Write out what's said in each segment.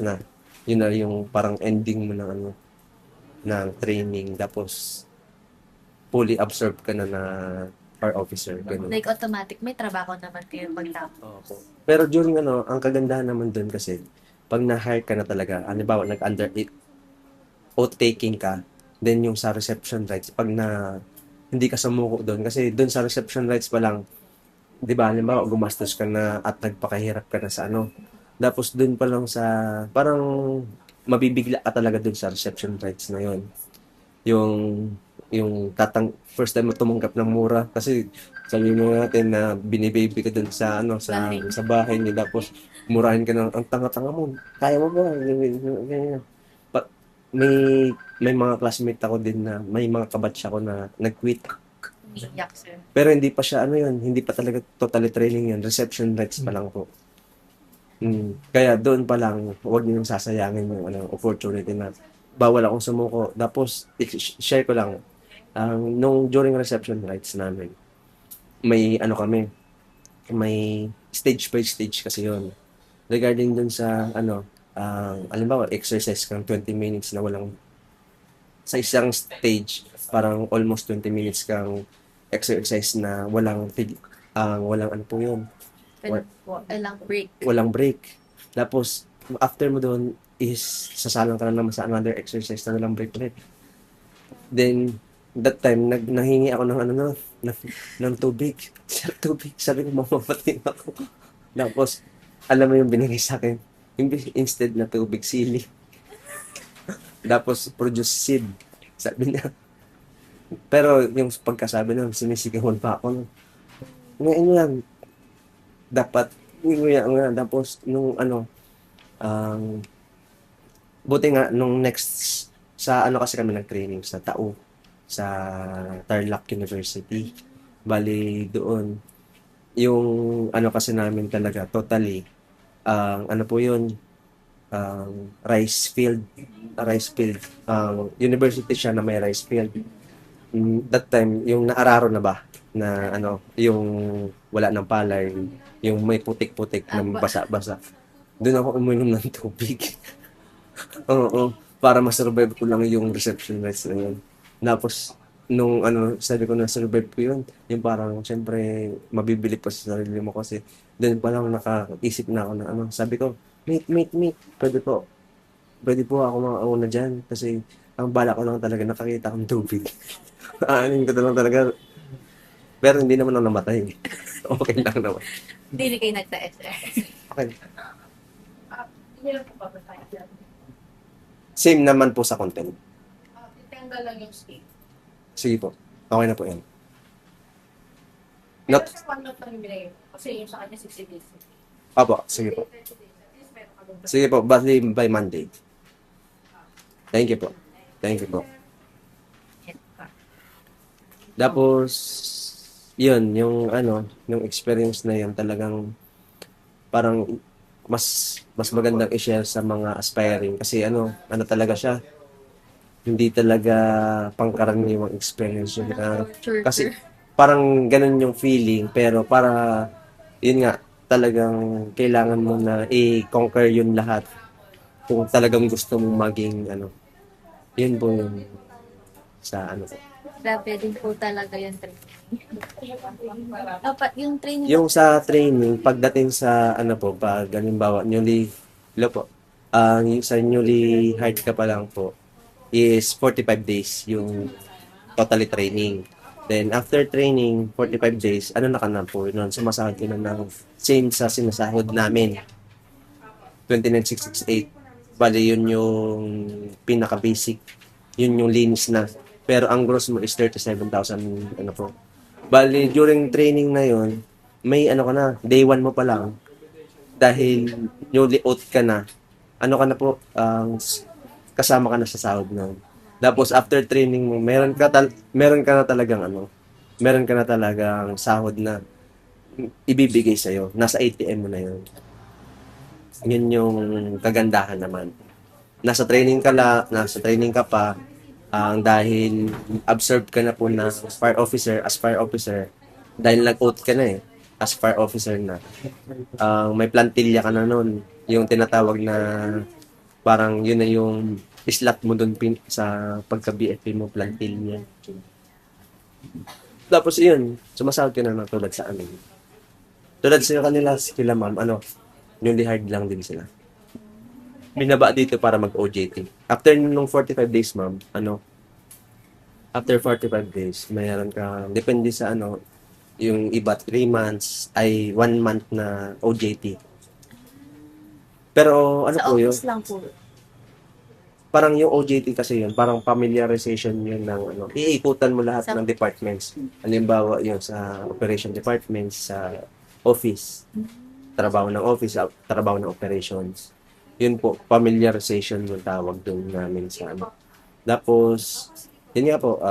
na. Yun na yung parang ending mo ng ano, ng training. Tapos, fully absorbed ka na fire officer. Ganun. Like automatic, may trabaho naman kayo pagtapos. Opo. Pero during ano, ang kagandahan naman dun kasi, pag na-hire ka na talaga, halimbawa nag-under oath taking ka, then yung sa reception rights, pag na hindi ka sumuko doon, kasi doon sa reception rights pa lang, di ba, halimbawa gumastos ka na at nagpakahirap ka na sa ano, tapos doon pa lang sa, parang mabibigla ka talaga doon sa reception rights na yon. Yung, first time mo tumanggap ng mura, kasi sabi mo natin na binibaby ka doon sa ano Bahay. sa bahay niyo, tapos murahin ka ng ang tanga-tanga mo, kaya mo ba ganyan. Pa- may mga classmate ako din na may mga kabatch ako na nag-quit. Umiiyak, sir. Pero hindi pa siya ano yun, hindi pa talaga totally training yun. Reception rights pa lang po. Kaya doon pa lang, huwag niyo sasayangin yung ano, opportunity na bawal akong sumuko. Tapos, share ko lang, nung during reception rights namin, may ano kami, may stage by stage kasi yun. Regarding dun sa ano, alimbawa, exercise kang 20 minutes na walang, sa isang stage, parang almost 20 minutes kang exercise na walang ano po yun, Pwede po, ilang break. walang break. Tapos, after mo doon is sasalang ka na naman sa another exercise na walang break ulit. Then, that time, nahingi ako ng ano na, ng, ng tubig. Sir, tubig. Sabi ko, mamamatay ako. Tapos, alam mo yung binigay sa akin, instead na tubig, sili. Tapos, produce seed. Sabi niya. Pero, yung pagkasabi na, sinisigawan pa ako. Ngayon yan, dapat, nguya nga. Tapos, nung ano, um, buti nga, nung next, sa ano kasi kami nag-training, sa Tao, sa Tarlac University. Bali, doon, yung ano kasi namin talaga, totally, ano po yun, rice field, university siya na may rice field. That time, yung naararo na ba, na ano, yung wala ng palay, yung may putik-putik na Aba, basa-basa. Doon ako uminom ng tubig. Oo, para ma-survive ko lang yung reception rights na yun. Tapos, nung ano, sabi ko na survive ko yun, yung parang, syempre, mabibili pa sa sarili mo kasi, doon pa lang nakaisip na ako na ano, sabi ko, mate, pwede po ako makauna dyan, kasi, ang bala ko lang talaga, nakakita akong tubig. Aanin ko na lang talaga, pero hindi naman ako namatay. Okay lang naman. hindi na kayo nagtaas, sir. Okay. Hindi lang po papatay dyan. Same naman po sa content. Titanggal lang yung state. Sige po. Okay na po yan. Pero Not, sa one month lang yung binigay mo. Kasi yung sa kanya 60 days. Apo, sige po. 30 days. At least meron ka doon. Sige po, bali by Monday. Thank you po. Thank you po. Tapos, yun, yung ano, yung experience na yun talagang parang mas magandang i-share sa mga aspiring kasi ano talaga siya, hindi talaga pangkaraniwang experience yun. Kasi Churcher. parang ganun yung feeling pero para yun nga talagang kailangan mo na i-conquer yun lahat kung talagang gusto mong maging ano, yun po yung sa ano po. Grabe din po talaga yung training. Dapat yung training Yung sa training, pagdating sa ano po, pag halimbawa, hello po, yung sa newly hired ka pa lang po, is 45 days yung totally training. Then, after training, 45 days, ano na ka na po, nun, sumasahod ka na ng same sa sinasahod namin, 29,668. Bali, yun yung pinaka-basic. Yun yung linis na. Pero ang gross mo is 37,000, ano po. Bali, during training na yun, may ano ka na, day one mo pa lang, dahil newly out ka na, ano ka na po, kasama ka na sa sahod na. Tapos after training mo, meron ka na talagang ano, meron ka na talagang sahod na ibibigay sa iyo. Nasa ATM mo na 'yon. Yun yung kagandahan naman. Nasa training ka pa, dahil observed ka na po na as fire officer, dahil nag-oath ka na as fire officer na, may plantilla ka na nun, yung tinatawag na Parang yun na yung slot mo doon sa pagka-BFA mo, plantil niya. Tapos yun, sumasahod ka na ng tulad sa amin. Tulad sa kanila, sila ma'am, newly hired lang din sila. Binaba dito para mag-OJT. After nung 45 days, ma'am, after 45 days, mayroon ka, depende sa yung iba 3 months, ay 1 month na OJT. Pero ano Sa po yun? office lang po. Parang yung OJT kasi yun, parang familiarization yun ng iikutan mo lahat Sa- ng departments. Halimbawa yun sa operation department, sa office, trabaho ng office, trabaho ng operations. Yun po, familiarization yung tawag doon namin sa Tapos, yun nga po,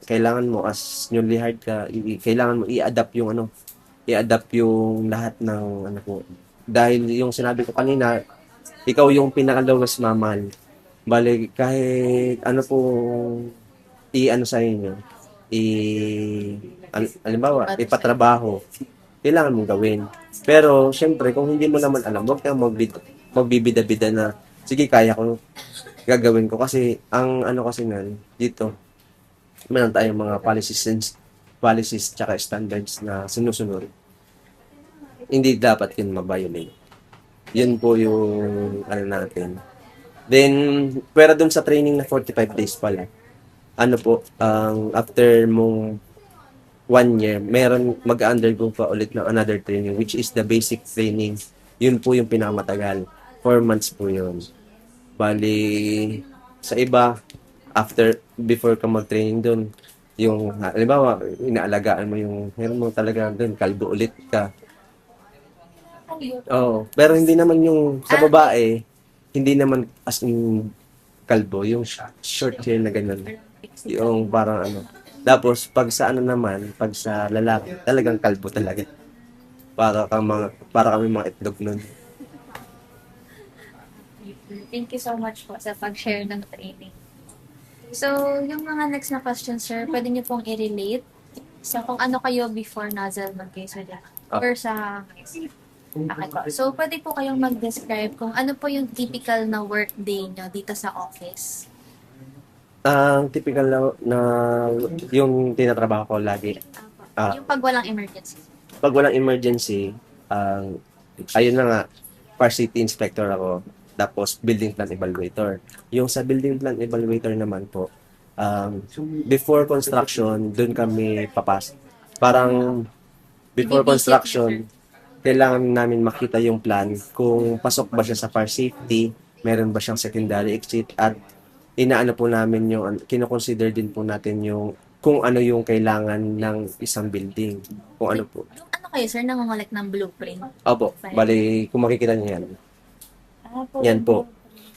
kailangan mo as newly hired ka, kailangan mo i-adapt yung i-adapt yung lahat ng po. Dahil yung sinabi ko kanina, ikaw yung pinaka-lowest mamal. Bale, kahit po sa inyo, halimbawa, ipatrabaho, kailangan mong gawin. Pero, syempre, kung hindi mo naman alam, huwag kang magbibida-bida na, sige, kaya ko, gagawin ko. Kasi, ang kasi nan, dito, meron tayong mga policies tsaka standards na sinusunod. Hindi dapat yun mabiolate. Yun po yung natin. Then, pero dun sa training na 45 days pala, after mong 1 year, meron mag-undergo pa ulit ng another training, which is the basic training. Yun po yung pinakamatagal. 4 months po yun. Bali, sa iba, before ka mag-training dun, yung, halimbawa, inaalagaan mo yung, meron mo talaga dun, kalbo ulit ka. Oo. Pero hindi naman yung, sa babae, hindi naman as in kalbo, yung short hair na ganun. Yung parang Tapos, pag sa pag sa lalaki, talagang kalbo talaga. Para kami mga itlog nun. Thank you so much po sa pag-share ng training. So, yung mga next na questions, sir, pwede niyo pong i-relate sa kung ano kayo before nozzle mag-case or sa okay po. So, pwede po kayong mag-describe kung ano po yung typical na work day nyo dito sa office. Ang typical na yung tinatrabaho ko lagi. Yung pag walang emergency. Pag walang emergency, ayun na nga, varsity inspector ako, tapos building plan evaluator. Yung sa building plan evaluator naman po, before construction, dun kami papasok. Parang before construction, kailangan namin makita yung plan kung pasok ba siya sa fire safety, meron ba siyang secondary exit, at inaano po namin yung, kinoconsider din po natin yung kung ano yung kailangan ng isang building. Kung ano po. Yung ano kayo, sir, nangungulik ng blueprint? Opo, bali, kung makikita niyo yan. Po. Yan po.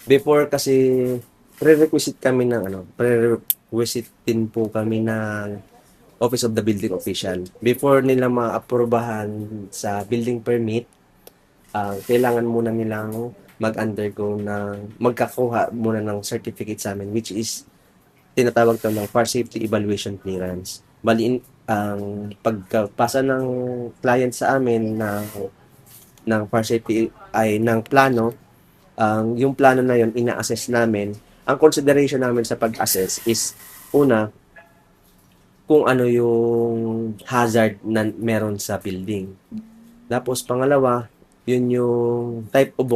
Before kasi, prerequisite din po kami ng Office of the Building Official. Before nila ma-aprobahan sa building permit, kailangan muna nilang magkakuha muna ng certificate sa amin, which is tinatawag to ng Fire Safety Evaluation Clearance. Bali, ang pagpasa ng client sa amin ng fire safety ay ng plano, yung plano na yun, ina-assess namin. Ang consideration namin sa pag-assess is, una, kung ano yung hazard na meron sa building. Tapos, pangalawa, yun yung type of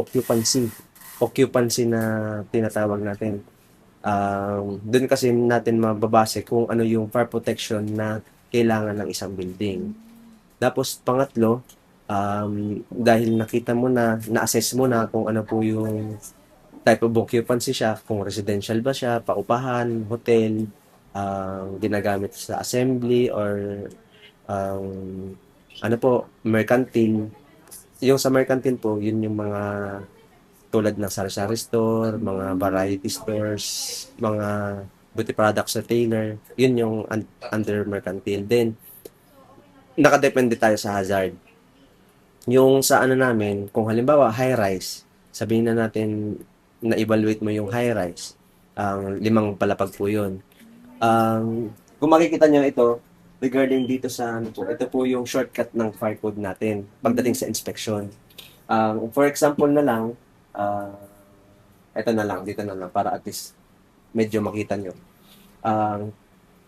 occupancy na tinatawag natin. Doon kasi natin mababase kung ano yung fire protection na kailangan ng isang building. Tapos, pangatlo, dahil nakita mo na-assess mo na kung ano po yung type of occupancy siya, kung residential ba siya, paupahan, hotel, ginagamit sa assembly, or mercantile. Yung sa mercantile po, yun yung mga tulad ng sari-sari store, mga variety stores, mga beauty products retailer, yun yung under mercantile. Then, nakadepende tayo sa hazard. Yung sa namin, kung halimbawa high-rise, sabihin na natin na-evaluate mo yung high-rise, 5 palapag po yun. Kung makikita nyo ito, regarding dito sa ito po yung shortcut ng fire code natin pagdating sa inspection. For example na lang, Ito na lang, dito na lang, para at least medyo makita nyo.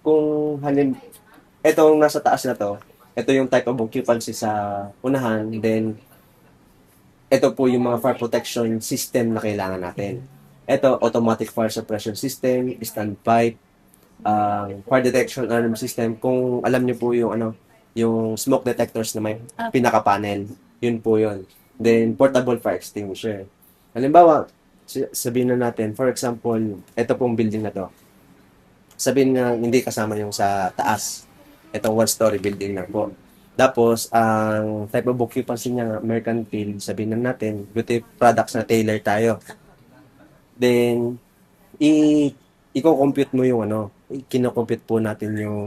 Kung itong nasa taas na to, ito yung type of occupancy sa unahan, then ito po yung mga fire protection system na kailangan natin. Ito, automatic fire suppression system, standpipe, fire detection alarm system. Kung alam niyo po yung yung smoke detectors na may pinaka-panel, yun po yun. Then, portable fire extinguisher. Halimbawa, sabihin na natin, for example, ito pong building na to. Sabihin na hindi kasama yung sa taas. Itong one-story building na po. Tapos, ang type of occupancy niya, mercantile, sabihin na natin, beauty products na tailor tayo. Then, i-compute mo yung kino-compute po natin yung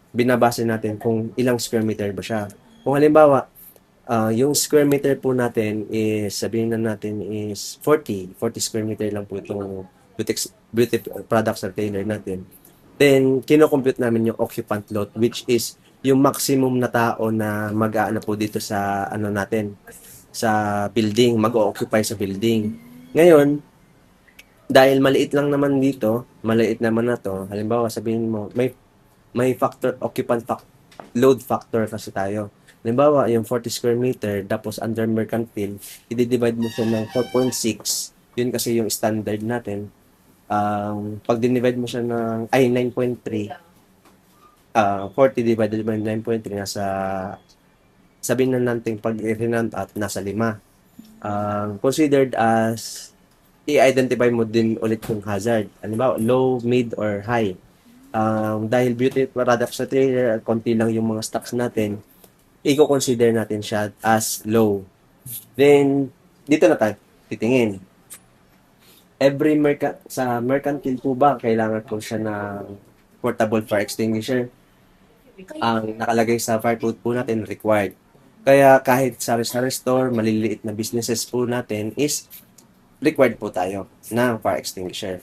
binabase natin kung ilang square meter ba siya. Kung halimbawa, yung square meter po natin is, sabihin na natin is 40 square meter lang po itong beauty products na tailor natin. Then, kino-compute namin yung occupant load, which is yung maximum na tao na mag-aano po dito sa natin, sa building, mag-occupy sa building. Ngayon, dahil maliit lang naman dito, maliit naman na to, halimbawa sabihin mo, may factor, load factor kasi tayo. Halimbawa, yung 40 square meter, tapos under mercantile, i-divide mo siya ng 4.6, yun kasi yung standard natin. Pag dinivide mo siya ng 9.3, 40 divided by 9.3, nasa, sabihin na natin pag i-renant out, nasa 5. Considered as, i-identify mo din ulit yung hazard. Halimbawa, low, mid, or high. Dahil beauty products sa trailer, konti lang yung mga stocks natin, i-consider natin siya as low. Then, dito na tayo titingin. Sa mercantile po ba, kailangan po siya ng portable fire extinguisher. Ang nakalagay sa fire code po natin, required. Kaya kahit sa store, maliliit na businesses po natin is required po tayo ng fire extinguisher.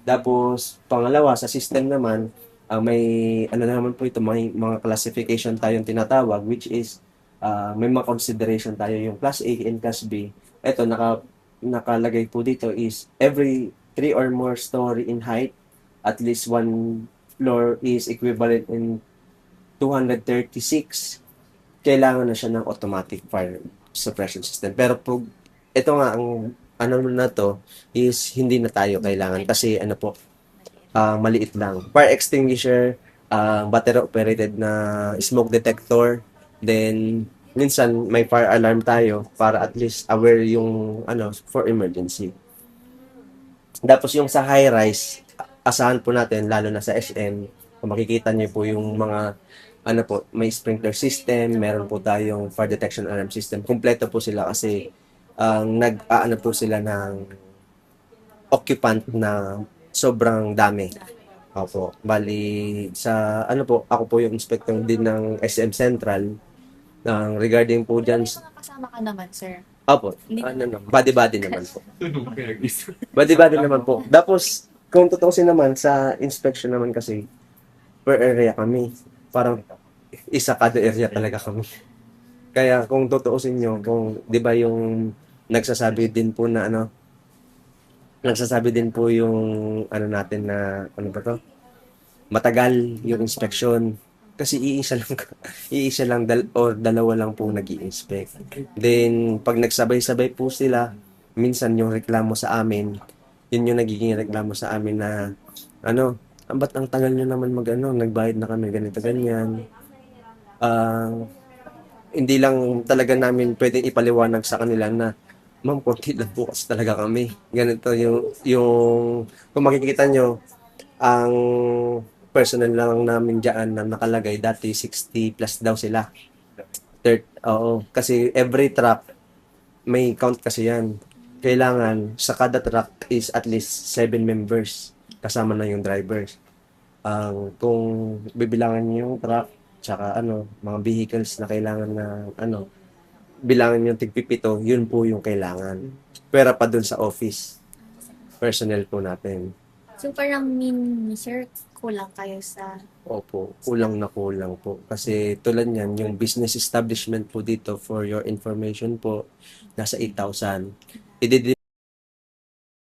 Tapos, pangalawa, sa system naman, may, naman po ito, may mga classification tayong tinatawag, which is, may mga consideration tayo, yung class A and class B. Ito, nakalagay po dito is, every 3 or more story in height, at least 1 floor is equivalent in 236. Kailangan na siya ng automatic fire suppression system. Pero po, ito nga, ang na to is hindi na tayo kailangan kasi maliit lang. Fire extinguisher, battery operated na smoke detector, then minsan may fire alarm tayo para at least aware yung for emergency. Tapos yung sa high rise, asahan po natin lalo na sa SM, kung makikita niyo po yung mga may sprinkler system, meron po tayong fire detection alarm system. Kumpleto po sila kasi nag-aano po sila ng occupant na sobrang dami. Opo. Bali, sa ako po yung inspector din ng SM Central regarding po dyan. Kasama ka naman, sir. Opo. Body-body naman po. Body-body naman po. Tapos, kung tutusin naman, sa inspection naman kasi, per area kami. Parang isa kada area talaga kami. Kaya kung tutuusin nyo, kung di ba yung nagsasabi din po yung natin na matagal yung inspection kasi iisa lang o dalawa lang po nag-i-inspect. Then pag nagsabay-sabay po sila, minsan yung reklamo sa amin, yun yung nagiging reklamo sa amin na ba't ang tagal nyo naman nagbayad na kami ganito ganyan. Hindi lang talaga namin pwedeng ipaliwanag sa kanila na ma'am, konti lang bukas talaga kami. Ganito yung kung makikita nyo, ang personal lang namin dyan na nakalagay, dati 60 plus daw sila. Oo, kasi every truck, may count kasi yan. Kailangan, sa kada truck is at least 7 members, kasama na yung drivers. Kung bibilangan nyo yung truck, tsaka mga vehicles na kailangan na bilangan yung tigpipito, yun po yung kailangan. Pera pa dun sa office. Personnel po natin. So parang sir, kulang kayo sa... Opo, kulang na kulang po. Kasi tulad yan, yung business establishment po dito, for your information po, nasa 8,000.